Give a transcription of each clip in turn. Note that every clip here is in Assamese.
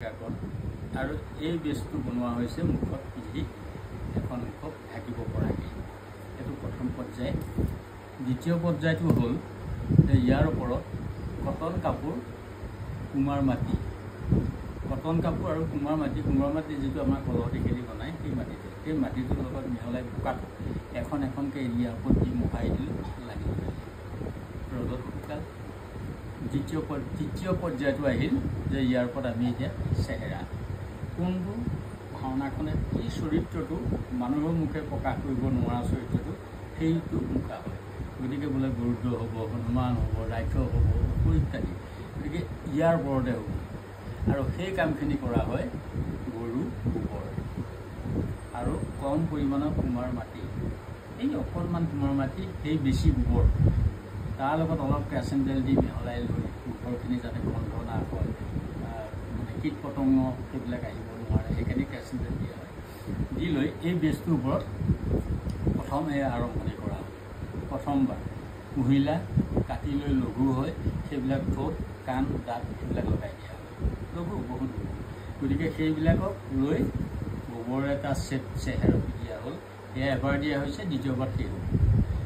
আৰু এই বেছটো বনোৱা হৈছে মুখত পিন্ধি এখন মুখক ঢাকিব পৰাকৈ। এইটো প্ৰথম পৰ্যায়। দ্বিতীয় পৰ্যায়টো হ'ল ইয়াৰ ওপৰত কটন কাপোৰ, কুমাৰ মাটি, কটন কাপোৰ আৰু কুমাৰ মাটি যিটো আমাৰ কলহতে খেলি বনায় সেই মাটিটোৰ লগত মিহলাই বোকাটো এখন এখনকৈ ইয়াৰ ওপৰত দি মোহাই দিলোঁ, লাগিব ৰ'দত শুকাল। তৃতীয় পৰ্যায়টো আহিল যে ইয়াৰ ওপৰত আমি এতিয়া চেহেৰা, কোনটো ভাওনাখনে কি চৰিত্ৰটো মানুহৰ মুখে প্ৰকাশ কৰিব নোৱাৰা চৰিত্ৰটো সেইটো মুখা হয়। গতিকে বোলে গৰুদ্ৰ হ'ব, হনুমান হ'ব, ৰাক্ষস হ'ব, ইত্যাদি। গতিকে ইয়াৰ ওপৰতে হ'ব আৰু সেই কামখিনি কৰা হয় গৰু গোবৰ আৰু কম পৰিমাণৰ কুমাৰ মাটি, এই অকণমান কুমাৰ মাটি, সেই বেছি গোবৰ, তাৰ লগত অলপ কেৰাচিন তেল দি মিহলাই লৈ গোবৰখিনি যাতে গন্ধ না হয়, মানে কীট পতংগ সেইবিলাক আহিব নোৱাৰে, সেইখিনি কেৰাচিন তেল দিয়া হয়। দি লৈ এই বেছটোৰ ওপৰত প্ৰথম আৰম্ভণি কৰা হয়। প্ৰথমবাৰ কুহিলা কাটি লৈ লঘু হয়, সেইবিলাক ঠোঁট, কাণ, দাঁত সেইবিলাক লগাই দিয়া হয়, লঘু বহুত লঘু। গতিকে সেইবিলাকক লৈ গোবৰে এটা চেহেৰা দিয়া হ'ল, সেয়া এবাৰ দিয়া হৈছে, দ্বিতীয়বাৰ শেষ হ'ব।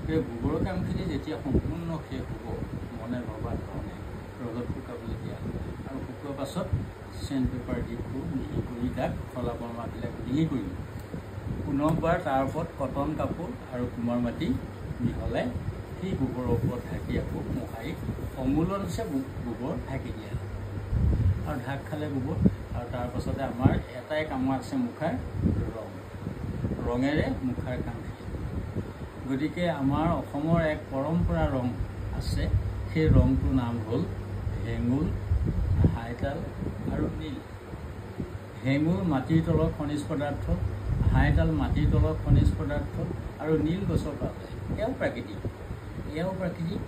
সেই গোবৰৰ কামখিনি যেতিয়া সম্পূৰ্ণ শেষ হ'ব মনে ভবা ধৰণে ৰ'দত শুকাবলৈ দিয়া হ'ল আৰু শুকোৱাৰ পাছত চেণ্ট পেপাৰ দি খুব মিহি কৰি তাক খলা বৰমাবিলাক মিহি কৰিলোঁ। পুনৰবাৰ তাৰ ওপৰত কটন কাপোৰ আৰু কুমাৰ মাটি মিহলাই সেই গোবৰৰ ওপৰত ঢাকি আকৌ মোহাৰি অমূলনচে গোবৰ ঢাকি দিয়া হ'ল আৰু ঢাক খালে গোবৰ। আৰু তাৰপাছতে আমাৰ এটাই কাম আছে মুখাৰ ৰঙেৰে মুখাৰ কাম। গতিকে আমাৰ অসমৰ এক পৰম্পৰা ৰং আছে, সেই ৰংটোৰ নাম হ'ল হেঙুল, হাইতাল আৰু নীল। হেঙুল মাটিৰ তলৰ খনিজ পদাৰ্থ, হাইতাল মাটিৰ তলৰ খনিজ পদাৰ্থ আৰু নীল গছৰ পৰা যায়। এয়াও প্ৰাকৃতিক,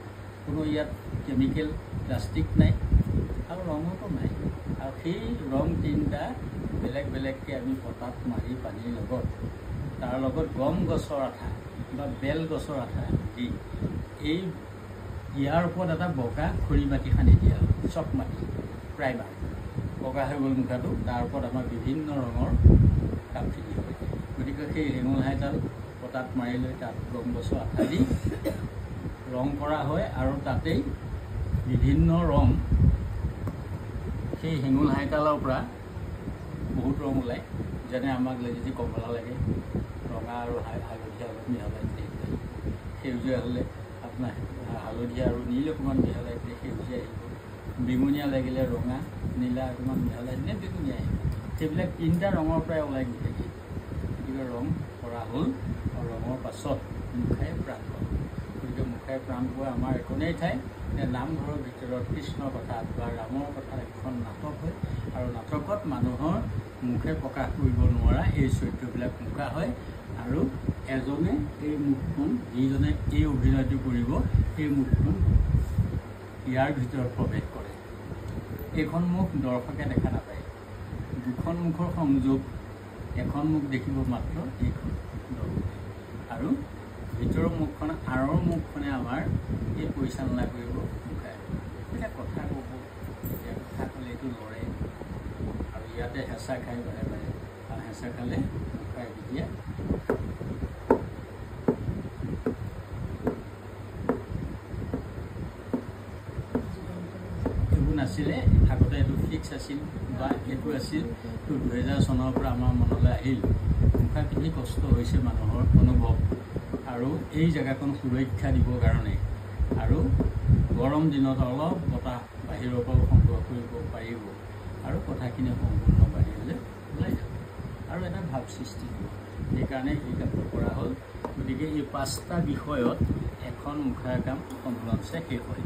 কোনো ইয়াত কেমিকেল প্লাষ্টিক নাই আৰু ৰঙতো নাই। আৰু সেই ৰং তিনিটা বেলেগ বেলেগকৈ আমি পটাত মাৰি পানীৰ লগত, তাৰ লগত গম গছৰ আঠা বা বেল গছৰ আঠা দি ইয়াৰ ওপৰত এটা বগা খৰি মাটি সানি দিয়া হয়, চক মাটি প্ৰায়বাৰ বগা হৈ গ'ল মুখাটো, তাৰ ওপৰত আমাৰ বিভিন্ন ৰঙৰ কামখিনি হয়। গতিকে সেই হেঙুল হাইতাল পটাত মাৰি লৈ তাত গম গছৰ আঠা দি ৰং কৰা হয় আৰু তাতেই বিভিন্ন ৰং, সেই হেঙুল হাইতালৰ পৰা বহুত ৰং ওলায়। যেনে আমাক যদি কমলা লাগে, ৰঙা আৰু হালধীয়া অলপ মিহলাই দিলে, সেউজীয়া হ'লে আপোনাৰ হালধীয়া আৰু নীল অকণমান মিহলাই দিলে সেউজীয়া আহিব, বেঙুনীয়া লাগিলে ৰঙা, নীলা অকণমান মিহলাই দিলে বেঙুনীয়া আহিব। সেইবিলাক তিনিটা ৰঙৰ পৰাই ওলাই গৈ থাকে। গতিকে ৰং কৰা হ'ল আৰু ৰঙৰ পাছত মুখাই প্ৰাণ পাব। গতিকে মুখাই প্ৰাণ পোৱা আমাৰ একোনেই ঠাই নামঘৰৰ ভিতৰত কৃষ্ণৰ কথা বা ৰামৰ কথা এখন নাটক হয় আৰু নাটকত মানুহৰ মুখে প্ৰকাশ কৰিব নোৱাৰা এই চৰিত্ৰবিলাক মুখা হয় আৰু এজনে এই মুখখন, যিজনে এই অভিনয়টো কৰিব, সেই মুখখন ইয়াৰ ভিতৰত প্ৰৱেশ কৰে। এইখন মুখ দৰ্শকে দেখা নাপায়, দুখন মুখৰ সংযোগ, এখন মুখ দেখিব মাত্ৰ এইখন দৰ্শকে, আৰু ভিতৰৰ মুখখন, আঁৰৰ মুখখনে আমাৰ এই পৰিচালনা কৰিব মুখাই। এতিয়া কথা ক'ব, এতিয়া কথা ক'লে এইটো লৰে আৰু ইয়াতে হেঁচা খাই বাৰে বাৰে, আৰু হেঁচা খালে মুখাই তেতিয়া এইবোৰ নাছিলে। আগতে এইটো ফিক্স আছিল বা এইটো আছিল, তো 2000 চনৰ পৰা আমাৰ মনলৈ আহিল মুখা পিন্ধি কষ্ট হৈছে মানুহৰ অনুভৱ, আৰু এই জেগাখন সুৰক্ষা দিবৰ কাৰণে আৰু গৰম দিনত অলপ বতাহ বাহিৰৰ পৰাও সংগ্ৰহ কৰিব পাৰিব আৰু কথাখিনি সম্পূৰ্ণ বাহিৰলৈ ওলাই যাব আৰু এটা ভাৱ সৃষ্টি হ'ব। সেইকাৰণে এই কামটো কৰা হ'ল। গতিকে এই 5টা বিষয়ত এখন মুখাৰ কাম সম্পূৰ্ণছে শেষ হয়।